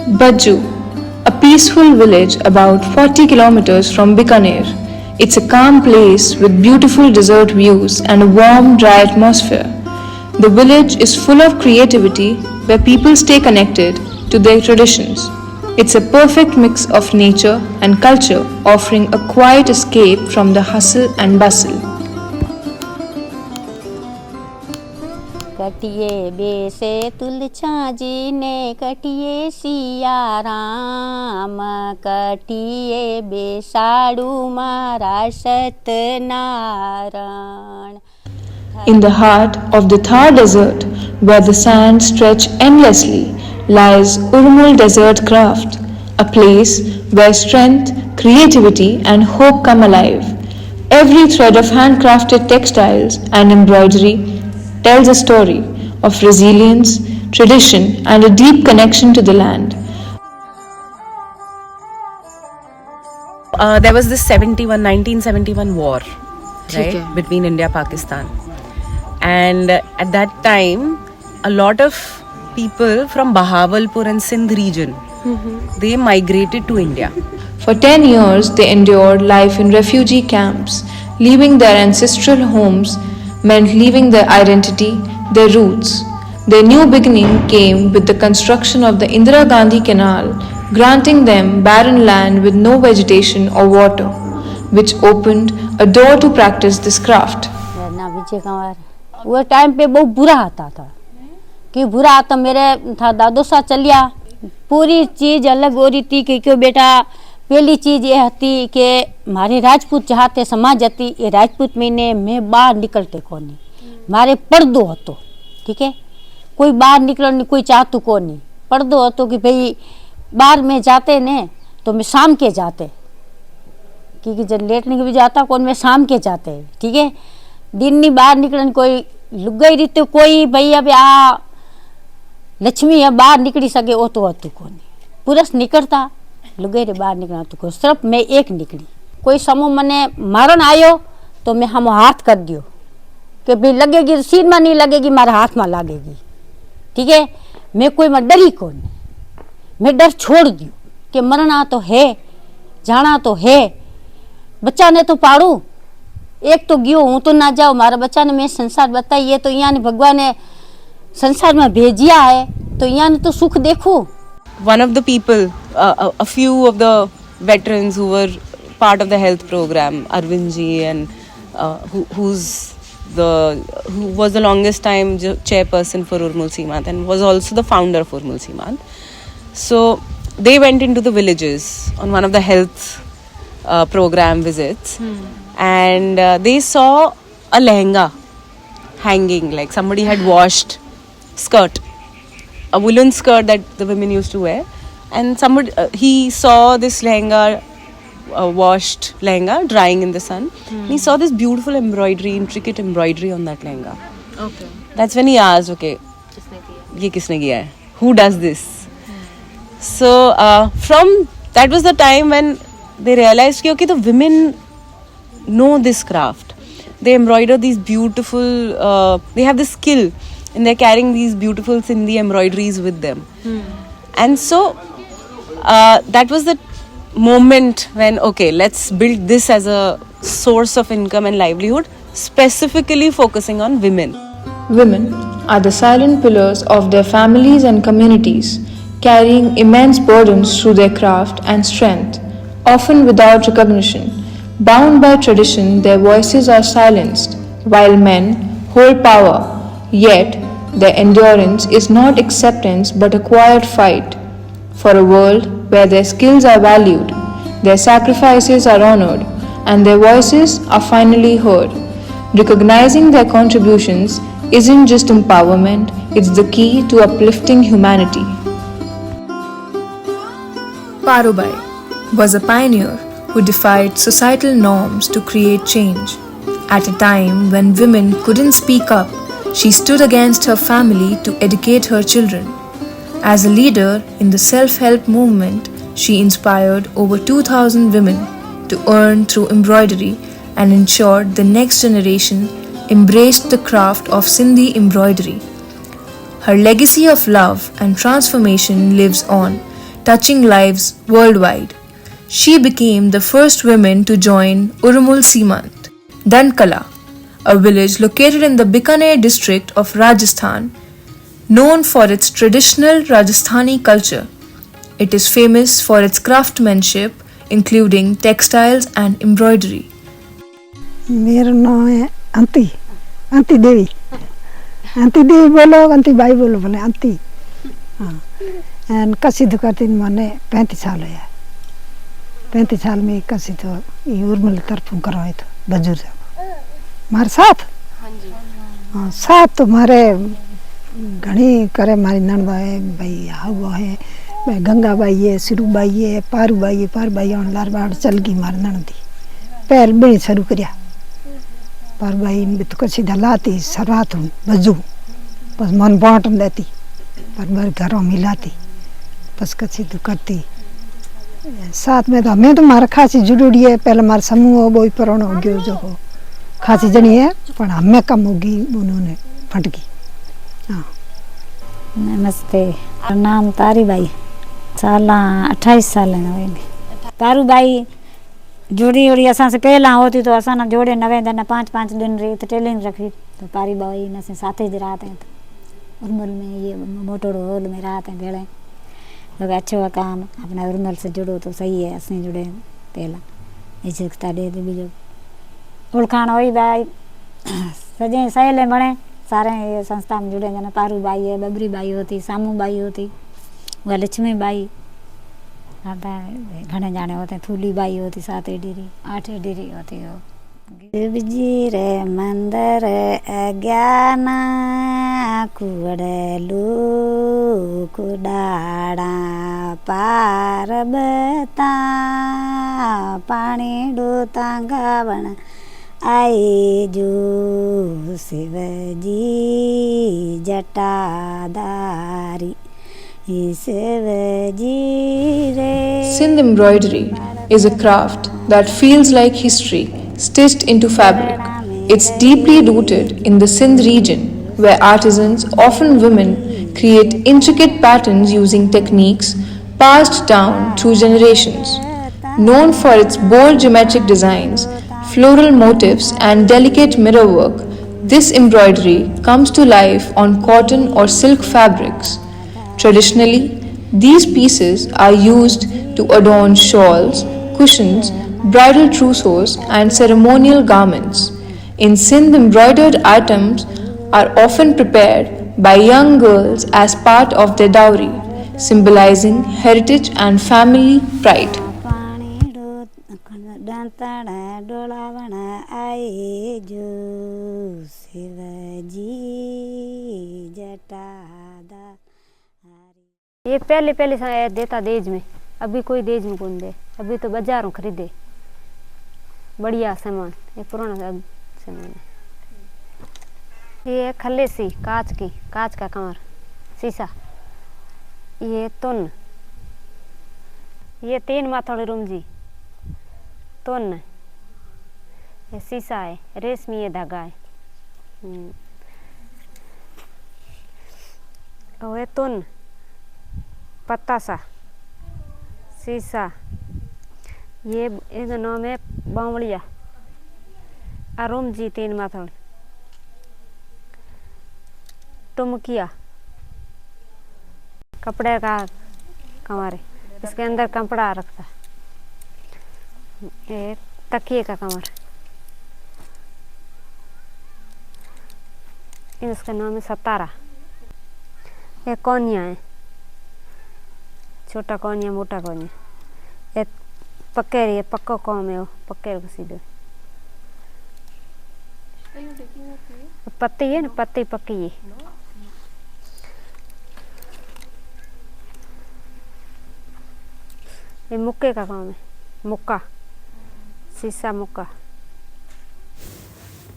Bajju, a peaceful village about 40 kilometers from Bikaner. It's a calm place with beautiful desert views and a warm, dry atmosphere. The village is full of creativity where people stay connected to their traditions. It's a perfect mix of nature and culture, offering a quiet escape from the hustle and bustle. कटिए बेसे तुलछा जी ने कटिए सिया राम कटिए बेसाड़ू मारा Satnarayan. In the heart of the Thar Desert, where the sands stretch endlessly, lies Urmul Desert Craft, a place where strength, creativity, and hope come alive. Every thread of handcrafted textiles and embroidery tells a story of resilience, tradition, and a deep connection to the land. There was this 1971 war, right, between India and Pakistan. And at that time, a lot of people from Bahawalpur and Sindh region, they migrated to India. For 10 years, they endured life in refugee camps. Leaving their ancestral homes meant leaving their identity, their roots. Their new beginning came with the construction of the Indira Gandhi Canal, granting them barren land with no vegetation or water, which opened a door to practice this craft. वो time पे बहुत बुरा आता था कि बुरा आता मेरे था दादो सा चलिया पूरी चीज़ अलग हो रही थी कि क्यों बेटा पहली चीज़ ये थी कि हमारे राजपूत चाहते समाज जाती ये राजपूत महीने में बाहर निकलते कौन नहीं मारे पर्दो हतो ठीक है कोई बाहर निकलने कोई चाहतु कौन नहीं पर्दो हतो कि भाई बाहर में जाते ने तो मैं शाम के जाते क्योंकि जब लेटने भी जाता कौन में शाम के जाते ठीक है दिन नहीं बाहर निकलन कोई लुगाई रीते कोई भाई अब आ लक्ष्मी है बाहर निकली सके वो तो हतु को नहीं पुरुष निकलता लुगाई रे बाहर निकलना तो को सिर्फ मैं एक निकली कोई समूह मने मारन आयो तो मैं हम हाथ कर दियो कि भाई लगेगी सिर में नहीं लगेगी मारे हाथ में लगेगी ठीक है मैं कोई मैं डरी को नहीं मैं डर छोड़ दियो कि मरना तो है जाना तो है बच्चा ने तो पाड़ू एक तो गयो हूँ तो ना जाओ मारा बच्चा ने मैं संसार बताई ये तो यहाँ ने भगवान ने संसार में भेजिया है तो यहाँ ने तो सुख देखो. One of the people, a few of the veterans who were part of the health program, Arvind ji, and who was the longest time chairperson for Urmul Seemant and was also the founder of Urmul Seemant. So they went into the villages on one of the health program visits. And they saw a lehenga hanging, like somebody had washed skirt, a woolen skirt that the women used to wear, and somebody he saw this lehenga, washed lehenga drying in the sun. And he saw this beautiful embroidery, intricate embroidery on that lehenga. Okay. That's when he asked, okay, ye kisne kiya hai? Who does this? So from that was the time when they realized कि okay, the women know this craft. They embroider these beautiful, they have this skill and they're carrying these beautiful Sindhi embroideries with them. And so that was the moment when, okay, let's build this as a source of income and livelihood, specifically focusing on women. Women are the silent pillars of their families and communities, carrying immense burdens through their craft and strength, often without recognition. Bound by tradition, their voices are silenced, while men hold power, yet their endurance is not acceptance but a quiet fight for a world where their skills are valued, their sacrifices are honored, and their voices are finally heard. Recognizing their contributions isn't just empowerment, it's the key to uplifting humanity. Parubai was a pioneer who defied societal norms to create change. At a time when women couldn't speak up, she stood against her family to educate her children. As a leader in the self-help movement, she inspired over 2,000 women to earn through embroidery and ensured the next generation embraced the craft of Sindhi embroidery. Her legacy of love and transformation lives on, touching lives worldwide. She became the first woman to join Urmul Simant. Dankala, a village located in the Bikaner district of Rajasthan, known for its traditional Rajasthani culture. It is famous for its craftsmanship, including textiles and embroidery. मेरा नाम है अंती अंती देवी बोलो अंती by बोलो बोले अंती हाँ एंड कसी तो करती मैंने 35 साल है 35 साल में कसी तो उर्मिल तरफ करवाए तो बजूर से मारे साथ हाँ साथ तो मारे घनी करे मारी नंद भाई हाउ है भाई गंगा बाई है सिरू बाई है पारू बाई और लार बाड़ चल गई मार नंदी पैर बड़ी शुरू करिया पर भाई तो कसी दलाती सरवात हूँ बजू बस मन बांट देती पर मेरे घरों मिलाती बस कसी तो करती साथ में तो हमें तो मारा खासी जुड़ी है पहले मारा समूह वो पुराण हो गयो जो खासी जनी है पर हमें कम होगी उन्होंने फटकी हाँ नमस्ते मेरा नाम तारी बाई साल 28 साल है तारू बाई जोड़ी ओड़ी असा से पहला होती तो असा ना जोड़े 9 दिन 5 दिन रही तो टेलिंग रखी तो पारी बाई न से साथ ही रात है तो उर्मल में ये मोटोड़ हॉल में रात है भेड़े लोग अच्छा काम अपना उर्मल से जुड़ो तो सही है असने जुड़े पहला इज्जत दे दे बीजो ओळखाण होई बाई सजे सहेले बने सारे ये संस्था में जुड़े जना पारू बाई है बबरी बाई होती सामू बाई होती वह लक्ष्मी बाई आता घने जाने होते थूली बाई होती 7 डेरी 8 डेरी होती हो शिवजी रे मंदिर अज्ञान कुड़लू कुडाड़ा पार्वता पानी डोता गावण आई जो शिवजी जटाधारी Sindh embroidery is a craft that feels like history stitched into fabric. It's deeply rooted in the Sindh region, where artisans, often women, create intricate patterns using techniques passed down through generations. Known for its bold geometric designs, floral motifs, and delicate mirrorwork, this embroidery comes to life on cotton or silk fabrics. Traditionally, these pieces are used to adorn shawls, cushions, bridal trousseaux, and ceremonial garments. In Sindh, embroidered items are often prepared by young girls as part of their dowry, symbolizing heritage and family pride. ये पहले देता देज में अभी कोई देज में कौन दे अभी तो बाजारों खरीदे बढ़िया सामान ये पुराना सामान ये खल्ले सी कांच का कमर शीशा ये तुन ये 3 माथोड़े रूम जी तुन ये शीशा है रेशमी ये धागा है और ये तुन पत्ता सा शीशा ये इसका नाम है बावड़िया अरुम जी 3 माथोड़ टुमकिया कपड़े का कमर इसके अंदर कपड़ा रखता एक तकिए का कमर इसका नाम है सतारा ये कोनिया है छोटा कोनिया मोटा कोनिया एक पक्के पक्को कौम है वो पक्के को सीधे पत्ती है ना पत्ती पक्की है ये मुक्के का काम है मुक्का शीशा मुक्का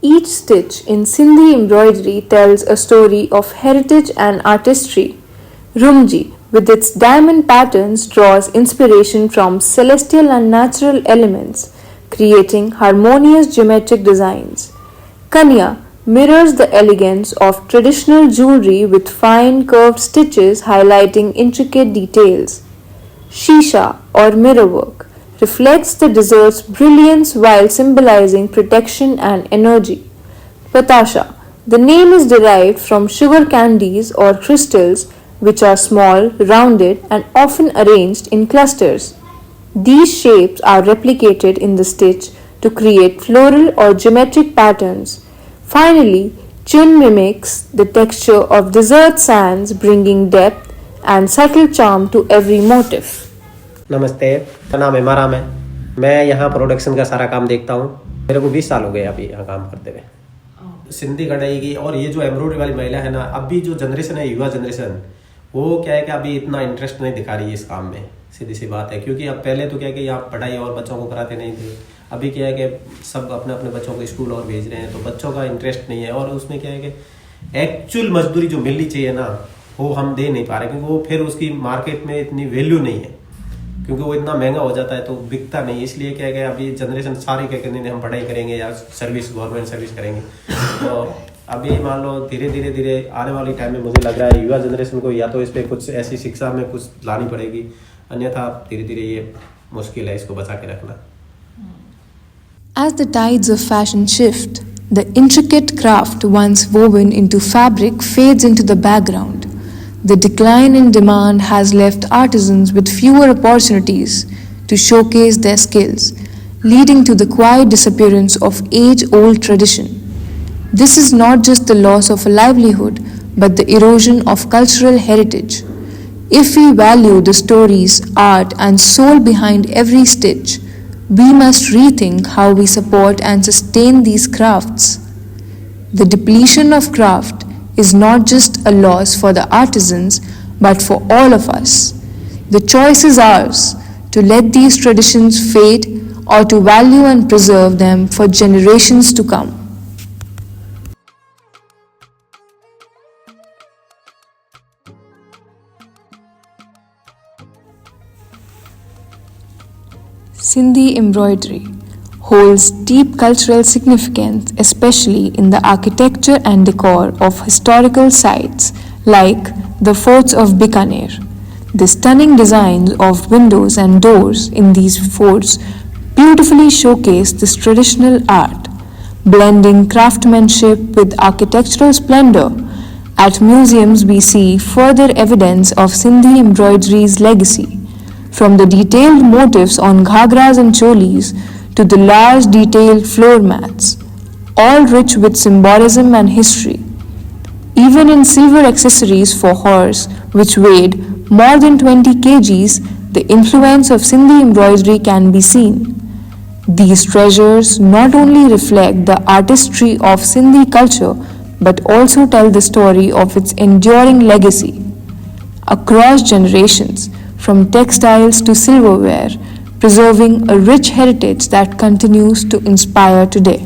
Each stitch in Sindhi embroidery tells a story of heritage and artistry. Rumji, with its diamond patterns, draws inspiration from celestial and natural elements, creating harmonious geometric designs. Kanya mirrors the elegance of traditional jewelry with fine curved stitches highlighting intricate details. Shisha or mirror work reflects the desert's brilliance while symbolizing protection and energy. Patasha. The name is derived from sugar candies or crystals which are small, rounded, and often arranged in clusters. These shapes are replicated in the stitch to create floral or geometric patterns. Finally, Chun mimics the texture of desert sands, bringing depth and subtle charm to every motif. नमस्ते, मेरा नाम इमाराम है। मैं यहाँ production का सारा काम देखता हूँ। मेरे को 20 साल हो गए अभी यहाँ काम करते हुए। सिंधी कढ़ाई की और ये जो एम्ब्रॉयडरी वाली महिला है ना, अभी जो जनरेशन है, युवा जनरेशन, वो क्या है कि अभी इतना इंटरेस्ट नहीं दिखा रही है इस काम में। सीधी सी बात है, क्योंकि अब पहले तो क्या है कि आप पढ़ाई और बच्चों को कराते नहीं थे। अभी क्या है कि सब अपने अपने बच्चों को स्कूल और भेज रहे हैं, तो बच्चों का इंटरेस्ट नहीं है। और उसमें क्या है कि एक्चुअल मजदूरी जो मिलनी चाहिए ना, वो हम दे नहीं पा रहे, क्योंकि वो फिर उसकी मार्केट में इतनी वैल्यू नहीं है, क्योंकि वो इतना महंगा हो जाता है तो बिकता नहीं। इसलिए क्या है अभी जनरेशन सारी क्या कहते हैं, हम पढ़ाई करेंगे या सर्विस, गवर्नमेंट सर्विस करेंगे। तो अभी मान लो धीरे धीरे धीरे आने वाली टाइम में मुझे लग रहा है युवा जनरेशन को या तो इस पर कुछ ऐसी शिक्षा में कुछ लानी पड़ेगी, अन्यथा धीरे धीरे ये मुश्किल है इसको बचा के रखना। As the tides of fashion shift, the intricate craft once woven into fabric fades into the background. The decline in demand has left artisans with fewer opportunities to showcase their skills, leading to the quiet disappearance of age-old tradition. This is not just the loss of a livelihood, but the erosion of cultural heritage. If we value the stories, art, and soul behind every stitch, we must rethink how we support and sustain these crafts. The depletion of craft is not just a loss for the artisans, but for all of us. The choice is ours to let these traditions fade or to value and preserve them for generations to come. Sindhi embroidery holds deep cultural significance, especially in the architecture and decor of historical sites like the forts of Bikaner. The stunning designs of windows and doors in these forts beautifully showcase this traditional art, blending craftsmanship with architectural splendor. At museums, we see further evidence of Sindhi embroidery's legacy, from the detailed motifs on ghagras and cholis to the large detailed floor mats, all rich with symbolism and history. Even in silver accessories for horse, which weighed more than 20 kgs, the influence of Sindhi embroidery can be seen. These treasures not only reflect the artistry of Sindhi culture, but also tell the story of its enduring legacy across generations, from textiles to silverware, preserving a rich heritage that continues to inspire today.